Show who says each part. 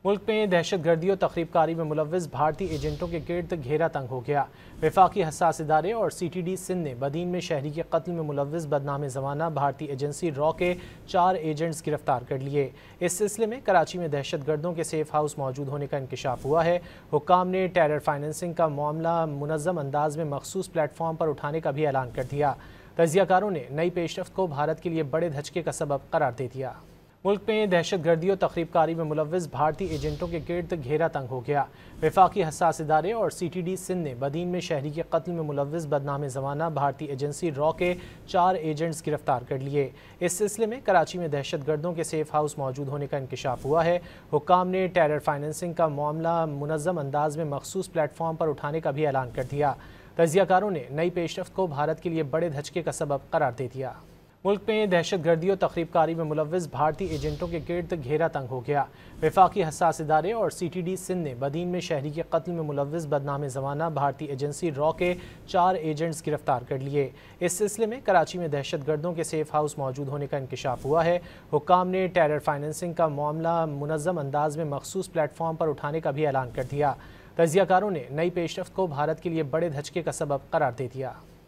Speaker 1: मुल्क में दहशत गर्दी और तखरीब कारी में मुलव्वस भारतीय एजेंटों के गिर्द घेरा तंग हो गया। वफाकी हसास इदारे और CTD सिंध ने बदीन में शहरी के कत्ल में मुलव्वस बदनाम ज़माना भारतीय एजेंसी रॉ के 4 एजेंट्स गिरफ्तार कर लिए। इस सिलसिले में कराची में दहशत गर्दों के सेफ हाउस मौजूद होने का इंकशाफ हुआ है। हुक्काम ने टेरर फाइनेंसिंग का मामला मुनज़्ज़म अंदाज में मखसूस प्लेटफॉर्म पर उठाने का भी ऐलान कर दिया। तज्ज़ियाकारों ने नई पेशरफ्त को भारत के लिए बड़े धचके का सबब करार दे दिया। मुल्क में दहशत गर्दी और तखरीब कारी में मुलव्वस भारतीय एजेंटों के गिर्द घेरा तंग हो गया। वफाकी हसास इदारे और CTD सिंध ने बदीन में शहरी के कत्ल में मुलव्वस बदनाम ज़माना भारतीय एजेंसी रॉ के 4 एजेंट्स गिरफ्तार कर लिए। इस सिलसिले में कराची में दहशत गर्दों के सेफ हाउस मौजूद होने का इंकशाफ हुआ है। हुक्काम ने टेरर फाइनेंसिंग का मामला मुनज़्ज़म अंदाज में मखसूस प्लेटफॉर्म पर उठाने का भी ऐलान कर दिया। तज्ज़ियाकारों ने नई पेशरफ्त को भारत के लिए बड़े धचके का सबब करार दे दिया। मुल्क में दहशत गर्दी और तखरीब कारी में मुलव्वस भारतीय एजेंटों के गिर्द घेरा तंग हो गया। वफाकी हसास इदारे और CTD सिंध ने बदीन में शहरी के कत्ल में मुलव्वस बदनाम ज़माना भारतीय एजेंसी रॉ के 4 एजेंट्स गिरफ्तार कर लिए। इस सिलसिले में कराची में दहशत गर्दों के सेफ हाउस मौजूद होने का इंकशाफ हुआ है। हुक्काम ने टेरर फाइनेंसिंग का मामला मुनज़्ज़म अंदाज में मखसूस प्लेटफॉर्म पर उठाने का भी ऐलान कर दिया। तज्ज़ियाकारों ने नई पेशरफ्त को भारत के लिए बड़े धचके का सबब करार दे दिया।